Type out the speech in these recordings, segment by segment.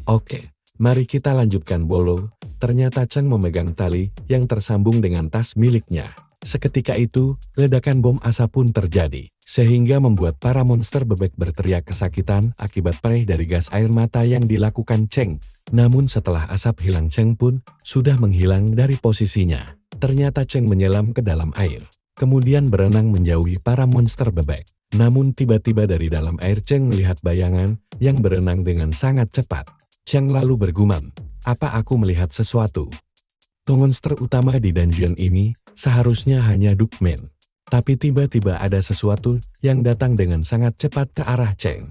Oke, mari kita lanjutkan bolo. Ternyata Cheng memegang tali yang tersambung dengan tas miliknya. Seketika itu, ledakan bom asap pun terjadi, sehingga membuat para monster bebek berteriak kesakitan akibat perih dari gas air mata yang dilakukan Cheng. Namun setelah asap hilang, Cheng pun sudah menghilang dari posisinya. Ternyata Cheng menyelam ke dalam air, kemudian berenang menjauhi para monster bebek. Namun tiba-tiba dari dalam air Cheng melihat bayangan yang berenang dengan sangat cepat. Cheng lalu bergumam, "Apa aku melihat sesuatu?" Monster utama di dungeon ini seharusnya hanya Dukman. Tapi tiba-tiba ada sesuatu yang datang dengan sangat cepat ke arah Cheng.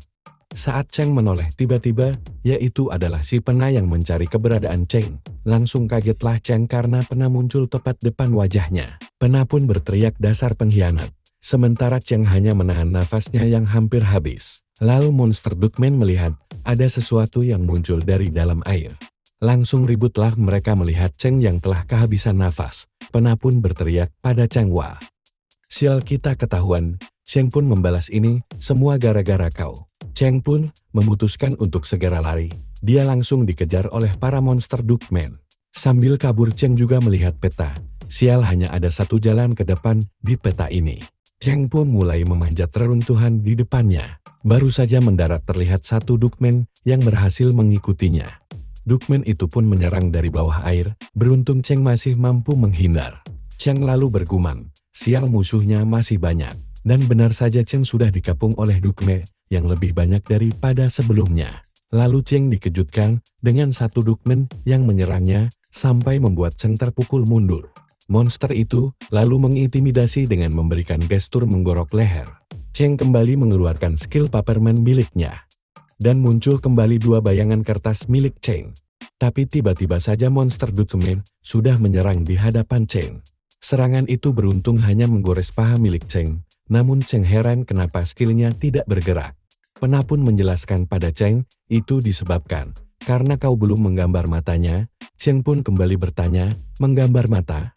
Saat Cheng menoleh tiba-tiba, yaitu adalah si pena yang mencari keberadaan Cheng. Langsung kagetlah Cheng karena pena muncul tepat depan wajahnya. Pena pun berteriak dasar pengkhianat. Sementara Cheng hanya menahan nafasnya yang hampir habis. Lalu monster Dukman melihat ada sesuatu yang muncul dari dalam air. Langsung ributlah mereka melihat Cheng yang telah kehabisan nafas. Pena pun berteriak pada Cheng, "Wah, sial, kita ketahuan." Cheng pun membalas, "Ini semua gara-gara kau." Cheng pun memutuskan untuk segera lari. Dia langsung dikejar oleh para monster Dukman. Sambil kabur Cheng juga melihat peta. Sial, hanya ada satu jalan ke depan di peta ini. Cheng pun mulai memanjat reruntuhan di depannya. Baru saja mendarat terlihat satu Dukman yang berhasil mengikutinya. Dukman itu pun menyerang dari bawah air. Beruntung Cheng masih mampu menghindar. Cheng lalu bergumam, "Sial, musuhnya masih banyak." Dan benar saja Cheng sudah dikepung oleh Dukman yang lebih banyak daripada sebelumnya. Lalu Cheng dikejutkan dengan satu Dukman yang menyerangnya sampai membuat Cheng terpukul mundur. Monster itu lalu mengintimidasi dengan memberikan gestur menggorok leher. Cheng kembali mengeluarkan skill Paperman miliknya. Dan muncul kembali dua bayangan kertas milik Cheng. Tapi tiba-tiba saja monster Dukman sudah menyerang di hadapan Cheng. Serangan itu beruntung hanya menggores paha milik Cheng. Namun Cheng heran kenapa skillnya tidak bergerak. Pena pun menjelaskan pada Cheng, "Itu disebabkan karena kau belum menggambar matanya." Cheng pun kembali bertanya, "Menggambar mata?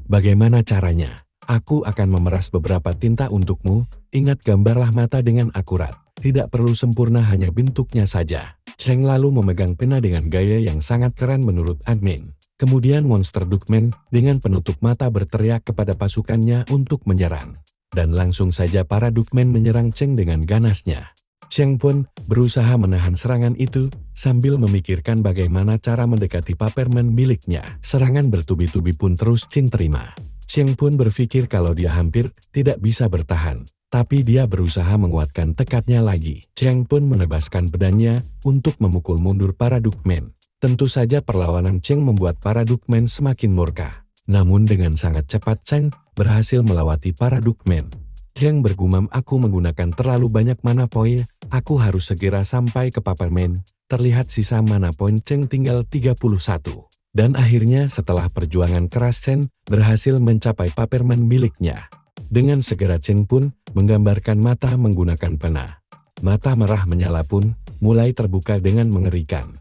Bagaimana caranya?" "Aku akan memeras beberapa tinta untukmu. Ingat, gambarlah mata dengan akurat. Tidak perlu sempurna, hanya bentuknya saja." Cheng lalu memegang pena dengan gaya yang sangat keren menurut admin. Kemudian monster Dukman dengan penutup mata berteriak kepada pasukannya untuk menyerang. Dan langsung saja para Dukman menyerang Cheng dengan ganasnya. Cheng pun berusaha menahan serangan itu sambil memikirkan bagaimana cara mendekati Paperman miliknya. Serangan bertubi-tubi pun terus Cheng terima. Cheng pun berpikir kalau dia hampir tidak bisa bertahan. Tapi dia berusaha menguatkan tekadnya lagi. Cheng pun menebaskan pedangnya untuk memukul mundur para Dukman. Tentu saja perlawanan Cheng membuat para Dukman semakin murka. Namun dengan sangat cepat Cheng berhasil melewati para Dukman. Cheng bergumam, "Aku menggunakan terlalu banyak mana poin. Aku harus segera sampai ke Paperman." Terlihat sisa mana poin Cheng tinggal 31. Dan akhirnya setelah perjuangan keras Cheng berhasil mencapai Paperman miliknya. Dengan segera Cheng pun menggambarkan mata menggunakan pena. Mata merah menyala pun mulai terbuka dengan mengerikan.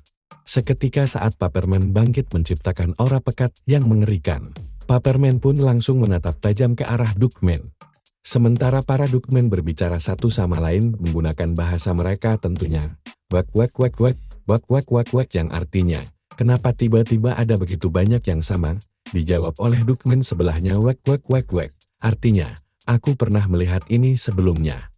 Seketika saat Paperman bangkit menciptakan aura pekat yang mengerikan. Paperman pun langsung menatap tajam ke arah Dukman. Sementara para Dukman berbicara satu sama lain menggunakan bahasa mereka tentunya. Wak wak wak wak, wak wak wak wak, yang artinya, "Kenapa tiba-tiba ada begitu banyak yang sama?" Dijawab oleh Dukman sebelahnya, "Wak wak wak wak." Artinya, "Aku pernah melihat ini sebelumnya."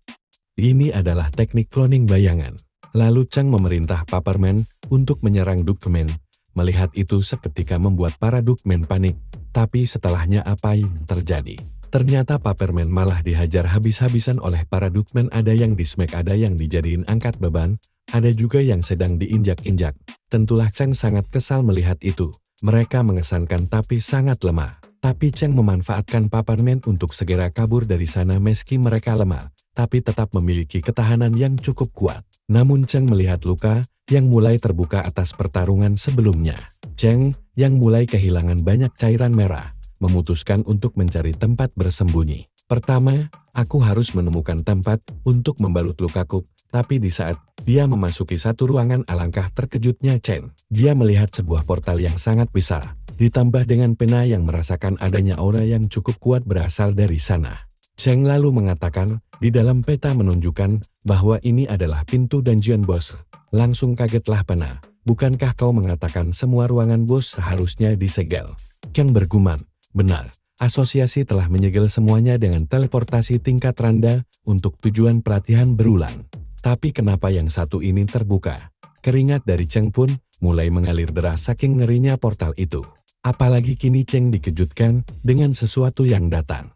Ini adalah teknik cloning bayangan. Lalu Cheng memerintah Paperman untuk menyerang Dukman. Melihat itu seketika membuat para Dukman panik. Tapi setelahnya apa yang terjadi? Ternyata Paperman malah dihajar habis-habisan oleh para Dukman. Ada yang di-smack, ada yang dijadiin angkat beban, ada juga yang sedang diinjak-injak. Tentulah Cheng sangat kesal melihat itu. Mereka mengesankan tapi sangat lemah. Tapi Cheng memanfaatkan Paperman untuk segera kabur dari sana meski mereka lemah, tapi tetap memiliki ketahanan yang cukup kuat. Namun Cheng melihat luka yang mulai terbuka atas pertarungan sebelumnya. Cheng, yang mulai kehilangan banyak cairan merah, memutuskan untuk mencari tempat bersembunyi. "Pertama, aku harus menemukan tempat untuk membalut lukaku." Tapi di saat dia memasuki satu ruangan, alangkah terkejutnya Cheng. Dia melihat sebuah portal yang sangat besar, ditambah dengan pena yang merasakan adanya aura yang cukup kuat berasal dari sana. Cheng lalu mengatakan, di dalam peta menunjukkan bahwa ini adalah pintu dungeon boss. Langsung kagetlah pena. bukankah kau mengatakan semua ruangan bos seharusnya disegel? Cheng bergumam, benar, asosiasi telah menyegel semuanya dengan teleportasi tingkat rendah untuk tujuan pelatihan berulang. Tapi kenapa yang satu ini terbuka? Keringat dari Cheng pun mulai mengalir deras saking ngerinya portal itu. Apalagi kini Cheng dikejutkan dengan sesuatu yang datang.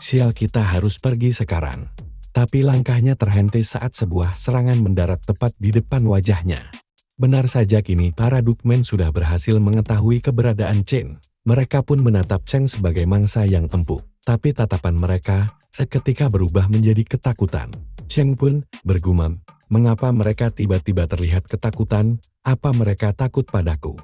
Sial, kita harus pergi sekarang. Tapi langkahnya terhenti saat sebuah serangan mendarat tepat di depan wajahnya. Benar saja kini para Dukmen sudah berhasil mengetahui keberadaan Cheng. Mereka pun menatap Cheng sebagai mangsa yang empuk. Tapi tatapan mereka seketika berubah menjadi ketakutan. Cheng pun bergumam, mengapa mereka tiba-tiba terlihat ketakutan? Apa mereka takut padaku?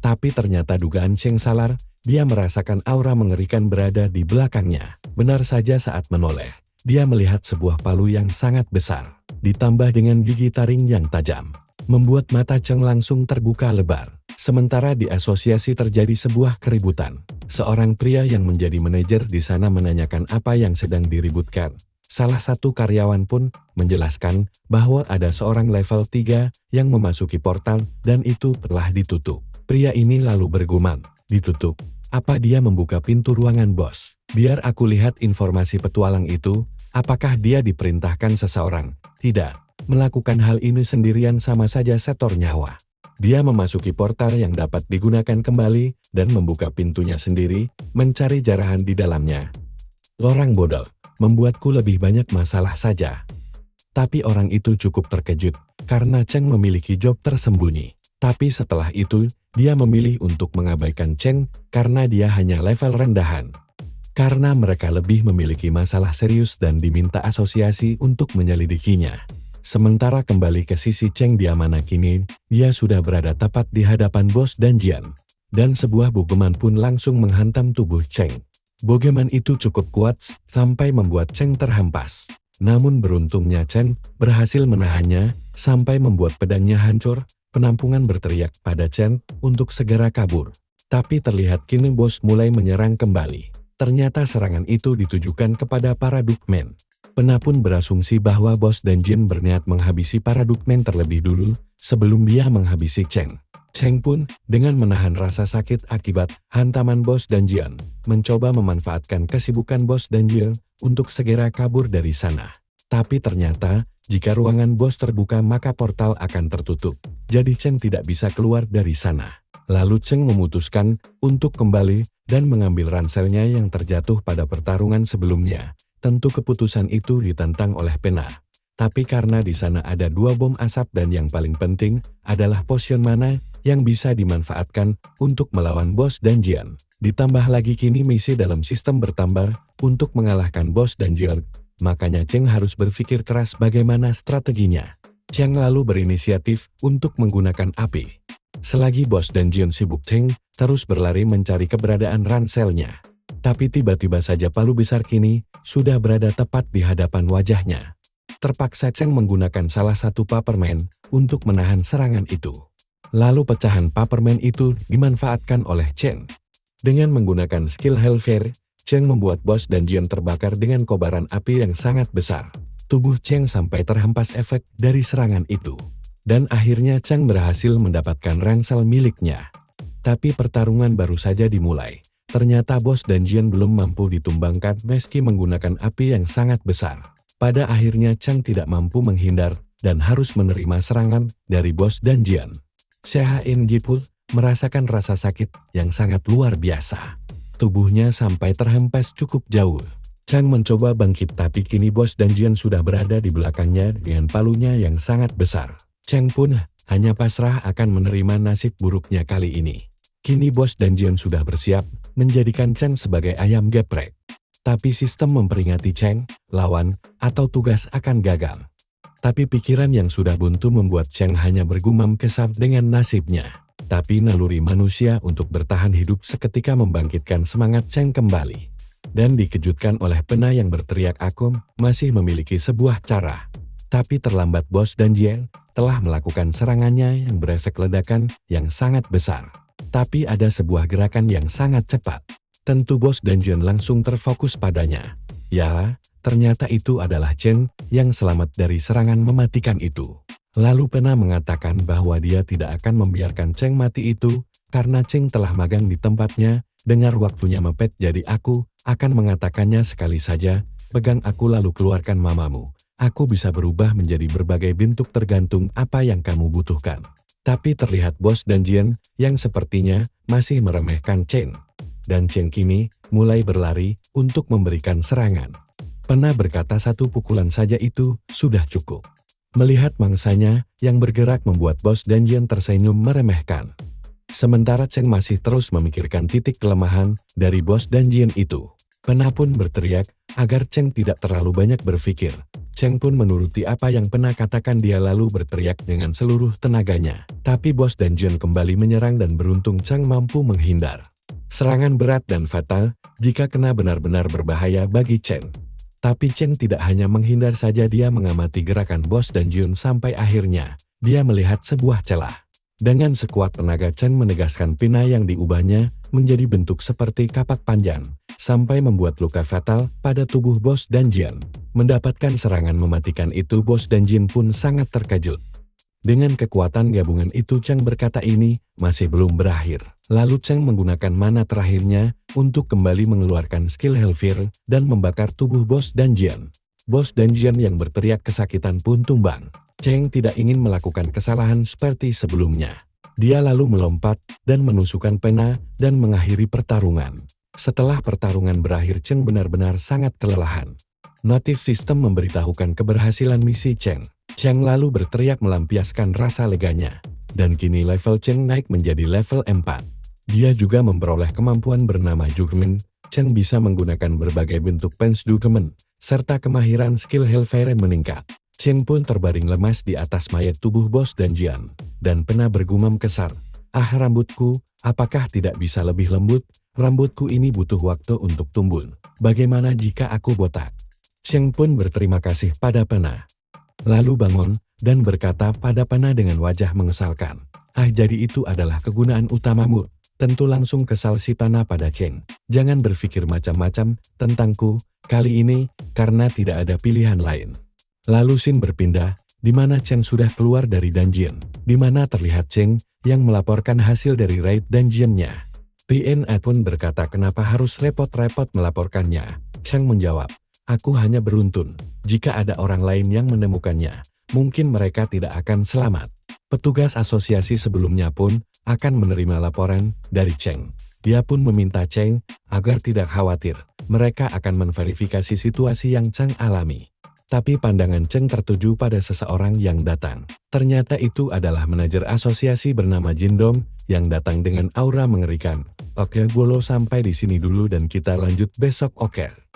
Tapi ternyata dugaan Cheng salah, dia merasakan aura mengerikan berada di belakangnya. Benar saja saat menoleh, dia melihat sebuah palu yang sangat besar, ditambah dengan gigi taring yang tajam, membuat mata Cheng langsung terbuka lebar. Sementara di asosiasi terjadi sebuah keributan. Seorang pria yang menjadi manajer di sana menanyakan apa yang sedang diributkan. Salah satu karyawan pun menjelaskan bahwa ada seorang level 3 yang memasuki portal dan itu telah ditutup. Pria ini lalu bergumam, ditutup? Apa dia membuka pintu ruangan bos? Biar aku lihat informasi petualang itu. Apakah dia diperintahkan seseorang? Tidak. Melakukan hal ini sendirian sama saja setor nyawa. Dia memasuki portal yang dapat digunakan kembali dan membuka pintunya sendiri, mencari jarahan di dalamnya. Orang bodoh, membuatku lebih banyak masalah saja. Tapi orang itu cukup terkejut, karena Cheng memiliki job tersembunyi. Tapi setelah itu, dia memilih untuk mengabaikan Cheng karena dia hanya level rendahan. Karena mereka lebih memiliki masalah serius dan diminta asosiasi untuk menyelidikinya. Sementara kembali ke sisi Cheng di mana kini, dia sudah berada tepat di hadapan bos Danjian. Dan sebuah bogeman pun langsung menghantam tubuh Cheng. Bogeman itu cukup kuat sampai membuat Cheng terhempas. Namun beruntungnya Cheng berhasil menahannya sampai membuat pedangnya hancur. Penampungan berteriak pada Cheng untuk segera kabur. Tapi terlihat kini bos mulai menyerang kembali. Ternyata serangan itu ditujukan kepada para Dukmen. Pena pun berasumsi bahwa bos Danjian berniat menghabisi para Dukmen terlebih dulu sebelum dia menghabisi Cheng. Cheng pun dengan menahan rasa sakit akibat hantaman bos Danjian, mencoba memanfaatkan kesibukan bos Danjian untuk segera kabur dari sana. Tapi ternyata, jika ruangan bos terbuka maka portal akan tertutup. Jadi Cheng tidak bisa keluar dari sana. Lalu Cheng memutuskan untuk kembali dan mengambil ranselnya yang terjatuh pada pertarungan sebelumnya. Tentu keputusan itu ditentang oleh Pena. Tapi karena di sana ada 2 bom asap dan yang paling penting adalah potion mana yang bisa dimanfaatkan untuk melawan bos Danjian. Ditambah lagi kini misi dalam sistem bertambah untuk mengalahkan bos Danjian. Makanya Cheng harus berpikir keras bagaimana strateginya. Cheng lalu berinisiatif untuk menggunakan api. Selagi bos Danjian sibuk, Cheng terus berlari mencari keberadaan ranselnya. Tapi tiba-tiba saja palu besar kini sudah berada tepat di hadapan wajahnya. Terpaksa Cheng menggunakan salah satu paperman untuk menahan serangan itu. Lalu pecahan paperman itu dimanfaatkan oleh Cheng. Dengan menggunakan skill Hellfire, Cheng membuat bos Danjian terbakar dengan kobaran api yang sangat besar. Tubuh Cheng sampai terhempas efek dari serangan itu. Dan akhirnya Cheng berhasil mendapatkan ransel miliknya. Tapi pertarungan baru saja dimulai. Ternyata bos Danjian belum mampu ditumbangkan meski menggunakan api yang sangat besar. Pada akhirnya Cheng tidak mampu menghindar dan harus menerima serangan dari bos Danjian. Shin Jipul merasakan rasa sakit yang sangat luar biasa. Tubuhnya sampai terhempas cukup jauh. Cheng mencoba bangkit tapi kini bos Danjian sudah berada di belakangnya dengan palunya yang sangat besar. Cheng pun hanya pasrah akan menerima nasib buruknya kali ini. Kini bos Danjian sudah bersiap menjadikan Cheng sebagai ayam geprek. Tapi sistem memperingati Cheng, lawan, atau tugas akan gagal. Tapi pikiran yang sudah buntu membuat Cheng hanya bergumam kesal dengan nasibnya. Tapi naluri manusia untuk bertahan hidup seketika membangkitkan semangat Cheng kembali. Dan dikejutkan oleh Pena yang berteriak aku masih memiliki sebuah cara. Tapi terlambat bos Danjian telah melakukan serangannya yang berefek ledakan yang sangat besar. Tapi ada sebuah gerakan yang sangat cepat. Tentu bos Danjian langsung terfokus padanya. Ya, ternyata itu adalah Cheng yang selamat dari serangan mematikan itu. Lalu Pena mengatakan bahwa dia tidak akan membiarkan Cheng mati itu, karena Cheng telah magang di tempatnya, dengar waktunya mepet jadi aku akan mengatakannya sekali saja, pegang aku lalu keluarkan mamamu. Aku bisa berubah menjadi berbagai bentuk tergantung apa yang kamu butuhkan. Tapi terlihat Bos Danjian yang sepertinya masih meremehkan Cheng. Dan Cheng kini mulai berlari untuk memberikan serangan. Pena berkata satu pukulan saja itu sudah cukup. Melihat mangsanya yang bergerak membuat Bos Danjian tersenyum meremehkan. Sementara Cheng masih terus memikirkan titik kelemahan dari Bos Danjian itu. Pena pun berteriak agar Cheng tidak terlalu banyak berpikir. Cheng pun menuruti apa yang Pena katakan, dia lalu berteriak dengan seluruh tenaganya. Tapi Bos Danjian kembali menyerang dan beruntung Cheng mampu menghindar. Serangan berat dan fatal jika kena benar-benar berbahaya bagi Cheng. Tapi Cheng tidak hanya menghindar saja, dia mengamati gerakan Bos Danjian sampai akhirnya dia melihat sebuah celah. Dengan sekuat tenaga Cheng menegaskan pina yang diubahnya menjadi bentuk seperti kapak panjang, sampai membuat luka fatal pada tubuh Bos Danjian. Mendapatkan serangan mematikan itu Bos Danjian pun sangat terkejut. Dengan kekuatan gabungan itu Cheng berkata ini masih belum berakhir. Lalu Cheng menggunakan mana terakhirnya untuk kembali mengeluarkan skill Hellfire dan membakar tubuh Bos Danjian. Bos Danjian yang berteriak kesakitan pun tumbang. Cheng tidak ingin melakukan kesalahan seperti sebelumnya. Dia lalu melompat dan menusukkan pena dan mengakhiri pertarungan. Setelah pertarungan berakhir Cheng benar-benar sangat kelelahan. Notif sistem memberitahukan keberhasilan misi Cheng. Cheng lalu berteriak melampiaskan rasa leganya. Dan kini level Cheng naik menjadi level 4. Dia juga memperoleh kemampuan bernama Judgment. Cheng bisa menggunakan berbagai bentuk Pens Judgment, serta kemahiran skill Hellfire meningkat. Cheng pun terbaring lemas di atas mayat tubuh Bos Danjian, dan Pena bergumam kesal. Ah rambutku, apakah tidak bisa lebih lembut? Rambutku ini butuh waktu untuk tumbuh. Bagaimana jika aku botak? Cheng pun berterima kasih pada Pena. Lalu bangun, dan berkata pada Pena dengan wajah mengesalkan. Ah jadi itu adalah kegunaan utamamu. Tentu langsung kesal si Pena pada Cheng. Jangan berpikir macam-macam tentangku, kali ini, karena tidak ada pilihan lain. Lalu Sin berpindah, di mana Cheng sudah keluar dari dungeon, di mana terlihat Cheng yang melaporkan hasil dari raid dungeonnya. PNA pun berkata kenapa harus repot-repot melaporkannya. Cheng menjawab, aku hanya beruntun, jika ada orang lain yang menemukannya, mungkin mereka tidak akan selamat. Petugas asosiasi sebelumnya pun akan menerima laporan dari Cheng. Dia pun meminta Cheng agar tidak khawatir, mereka akan menverifikasi situasi yang Cheng alami. Tapi pandangan Cheng tertuju pada seseorang yang datang. Ternyata itu adalah manajer asosiasi bernama Jindong yang datang dengan aura mengerikan. Oke, Bolo sampai di sini dulu dan kita lanjut besok, oke?